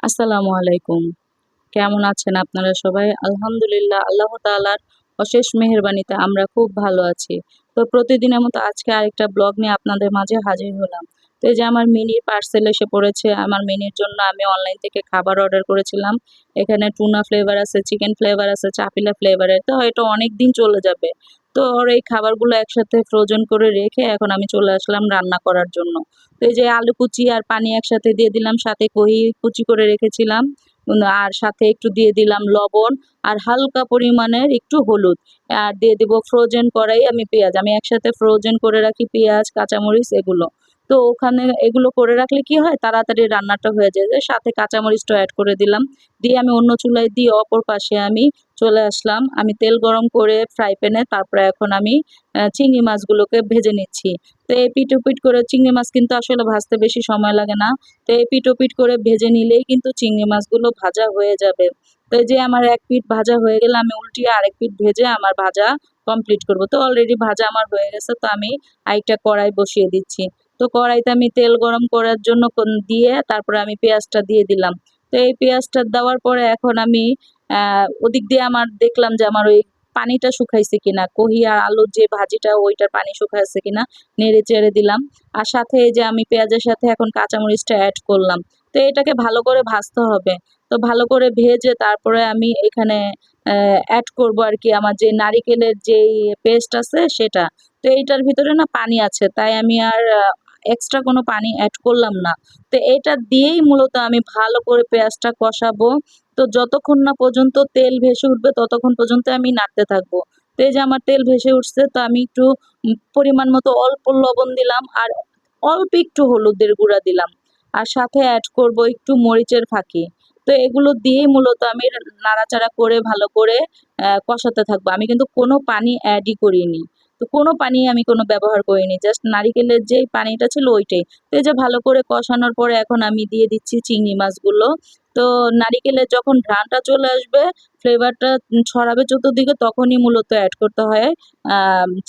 আসসালামু আলাইকুম। কেমন আছেন আপনারা সবাই? আলহামদুলিল্লাহ আল্লাহ তাআলার অশেষ মেহেরবানিতে আমরা খুব ভালো আছি। তো প্রতিদিনের মতো আজকে আরেকটা ব্লগ নিয়ে আপনাদের মাঝে হাজির হলাম। তো এই যে আমার মিনির পার্সেল এসে পড়েছে। আমার মিনির জন্য আমি অনলাইন থেকে খাবার অর্ডার করেছিলাম। এখানে টুনা ফ্লেভার আছে, চিকেন ফ্লেভার আছে, চাপিলা ফ্লেভারের। তো এটা অনেকদিন চলে যাবে। তো ওর এই খাবারগুলো একসাথে ফ্রোজেন করে রেখে এখন আমি চলে আসলাম রান্না করার জন্য। তো এই যে আলু কুচি আর পানি একসাথে দিয়ে দিলাম, সাথে কহি কুচি করে রেখেছিলাম। আর সাথে একটু দিয়ে দিলাম লবণ আর হালকা পরিমাণের একটু হলুদ। আর দিয়ে দিব ফ্রোজেন করাই আমি পেঁয়াজ। আমি একসাথে ফ্রোজেন করে রাখি পেঁয়াজ, কাঁচামরিচ এগুলো। তো ওখানে এগুলো করে রাখলে কি হয় তাড়াতাড়ি রান্নাটা হয়ে যায়। যে সাথে কাঁচামরিচটাও এড করে দিলাম। দিয়ে আমি অন্য চুলায় দিয়ে অপর পাশে আমি চলে আসলাম। আমি তেল গরম করে ফ্রাই প্যানে তারপরে এখন আমি চিংড়ি মাছগুলোকে ভেজে নিচ্ছি। তো এপিট ওপিট করে চিংড়ি মাছ কিন্তু আসলে ভাজতে বেশি সময় লাগে না। তো এপিট ওপিট করে ভেজে নিলেই কিন্তু চিংড়ি মাছগুলো ভাজা হয়ে যাবে। তো এই যে আমার এক পিঠ ভাজা হয়ে গেলে আমি উল্টিয়ে আরেক পিঠ ভেজে আমার ভাজা কমপ্লিট করব। তো অলরেডি ভাজা আমার হয়ে গেছে, তো আমি আরেকটা কড়াই বসিয়ে দিচ্ছি। তো কড়াইতে আমি তেল গরম করার জন্য দিয়ে তারপরে আমি পেঁয়াজটা দিয়ে দিলাম। তো এই পেঁয়াজটা দেওয়ার পরে এখন আমি ওদিক দিয়ে আমার দেখলাম যে আমার ওই পানিটা শুকাইছে কিনা, কহি আর আলুর যে ভাজিটা ওইটার পানি শুকাইছে কিনা, নেড়ে চেড়ে দিলাম। আর সাথে এই যে আমি পেঁয়াজের সাথে এখন কাঁচামরিচটা এড করলাম। তো এটাকে ভালো করে ভাজতে হবে। তো ভালো করে ভেজে তারপরে আমি এখানে এড করব আরকি আমার যে নারিকেলের যেই পেস্ট আছে সেটা। তো এইটার ভিতরে না পানি আছে, তাই আমি আর এক্সট্রা কোনো পানি এড করলাম না। তো এটা দিয়েই মূলত আমি ভালো করে পেঁয়াজটা কষাবো। তো যতক্ষণ না পর্যন্ত তেল ভেসে উঠবে ততক্ষণ পর্যন্ত আমি নাড়তে থাকবো। তো এই যে আমার তেল ভেসে উঠছে, তো আমি একটু পরিমাণ মতো অল্প লবণ দিলাম আর অল্প একটু হলুদের গুঁড়া দিলাম। আর সাথে এড করব একটু মরিচের ফাঁকি। তো এগুলো দিয়েই মূলত আমি নাড়াচাড়া করে ভালো করে কষাতে থাকবো। আমি কিন্তু কোনো পানি এডই করিনি। তো কোনো পানি আমি কোনো ব্যবহার করিনি। জাস্ট নারিকেলের যেই পানিটা ছিল ওইটাই। তো এই যে ভালো করে কষানোর পরে এখন আমি দিয়ে দিচ্ছি চিংড়ি মাছগুলো। তো নারিকেলের যখন ঘ্রাণটা চলে আসবে, ফ্লেভারটা ছড়াবে চতুর্দিকে তখনই মূলত এড করতে হয়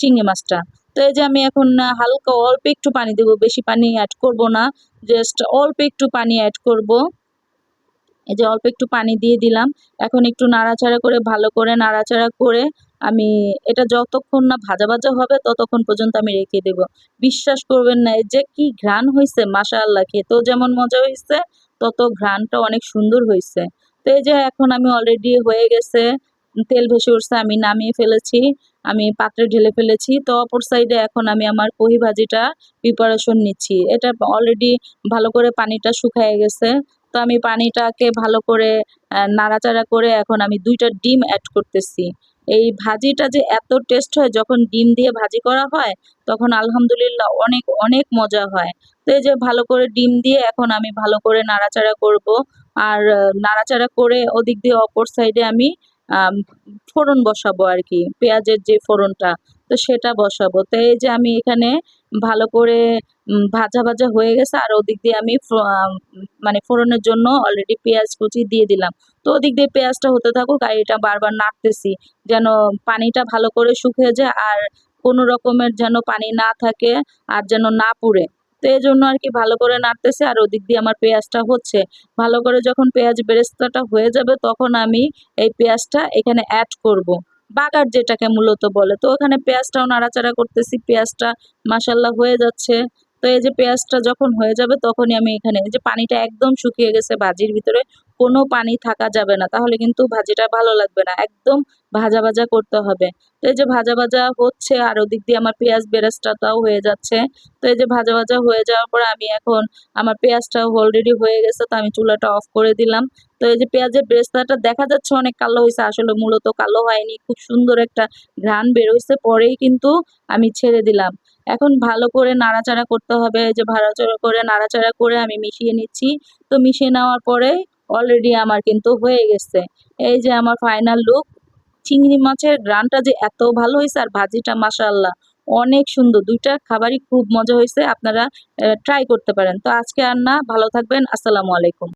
চিংড়ি মাছটা। তো এই যে আমি এখন হালকা অল্প একটু পানি দেব, বেশি পানি এড করব না। জাস্ট অল্প একটু পানি এড করব। এই যে অল্প একটু পানি দিয়ে দিলাম। এখন একটু নাড়াচাড়া করে ভালো করে নাড়াচাড়া করে আমি এটা যতক্ষণ না ভাজা, ভাজা হবে ততক্ষণ পর্যন্ত আমি রেখে দেব। বিশ্বাস করবেন না এই যে কি ঘ্রাণ হইছে মাশাআল্লাহ, খেতেও যেমন মজা হইছে তত ঘ্রাণটা অনেক সুন্দর হইছে। তো এই যে এখন আমি অলরেডি হয়ে গেছে, তেল ভেসে উঠছে, আমি নামিয়ে ফেলেছি। আমি পাত্রে ঢেলে ফেলেছি। তো অপর সাইডে এখন আমি আমার কহি ভাজিটা প্রিপারেশন নিচ্ছি। এটা অলরেডি ভালো করে পানিটা শুকায়ে গেছে। তো আমি পানিটাকে ভালো করে নাড়াচাড়া করে এখন আমি ২ টা ডিম এড করতেছি। এই ভাজিটা যে এত টেস্ট হয় যখন ডিম দিয়ে ভাজি করা হয়, তখন আলহামদুলিল্লাহ অনেক, অনেক মজা হয়। তো এই যে ভালো করে ডিম দিয়ে এখন আমি ভালো করে নাড়াচাড়া করব। আর নাড়াচাড়া করে ওদিক দিয়ে অপর সাইডে আমি আম ফোড়ন বসাবো আরকি। পেঁয়াজের যে ফোড়নটা, তো সেটা বসাবো। তো এই যে আমি এখানে ভালো করে ভাজা, ভাজা হয়ে গেছে আর ওদিক দিয়ে আমি মানে ফোড়নের জন্য অলরেডি পেঁয়াজ কুচি দিয়ে দিলাম। তো ওদিক দিয়ে পেঁয়াজটা হতে থাকুক আর এটা বারবার নাড়তেছি যেন পানিটা ভালো করে শুকিয়ে যায় আর কোনো রকমের যেন পানি না থাকে আর যেন না পুড়ে। তো এজন্য আরকি ভালো করে নাড়তেছি আর ওদিক দিয়ে আমার পেঁয়াজটা হচ্ছে। ভালো করে যখন পেঁয়াজ বেরেস্তাটা হয়ে যাবে তখন আমি এই পেঁয়াজটা এখানে এড করব। বাগার যেটাকে মূলত বলে। তো ওখানে পেঁয়াজটাও নাড়াচাড়া করতেছি। পেঁয়াজটা মাশাআল্লাহ হয়ে যাচ্ছে। তো এই যে পেঁয়াজটা যখন হয়ে যাবে তখনই আমি এখানে এই যে পানিটা একদম শুকিয়ে গেছে ভাজির ভিতরে, কোনো পানি থাকা যাবে না। তাহলে কিন্তু ভাজিটা ভালো লাগবে না। একদম ভাজা, ভাজা করতে হবে। তো এই যে ভাজা, ভাজা হচ্ছে আর ওদিক দিয়ে আমার পেঁয়াজ বেরেস্তাটাও হয়ে যাচ্ছে। তো এই যে ভাজা, ভাজা হয়ে যাওয়ার পরে আমি এখন আমার পেঁয়াজটাও অলরেডি হয়ে গেছে, তো আমি চুলাটা অফ করে দিলাম। তো এই যে পেঁয়াজের বেরেস্তাটা দেখা যাচ্ছে অনেক কালো হইছে, আসলে মূলত কালো হয়নি। খুব সুন্দর একটা ঘ্রাণ বের হইছে, পরেই কিন্তু আমি ছেড়ে দিলাম। এখন ভালো করে নাড়াচাড়া করতে হবে। এই যে ভাড়াচাড়া করে নাড়াচাড়া করে আমি মিশিয়ে নিচ্ছি। তো মিশিয়ে নেওয়ার পরে অলরেডি আমার কিন্তু হয়ে গেছে। এই যে আমার ফাইনাল লুক। চিংড়ি মাছের ঘ্রাণটা যে এত ভালো হইছে আর ভাজিটা মাশাআল্লাহ অনেক সুন্দর। ২ টা খাবারই খুব মজা হইছে। আপনারা ট্রাই করতে পারেন। তো আজকে আর না, ভালো থাকবেন। আসসালামু আলাইকুম।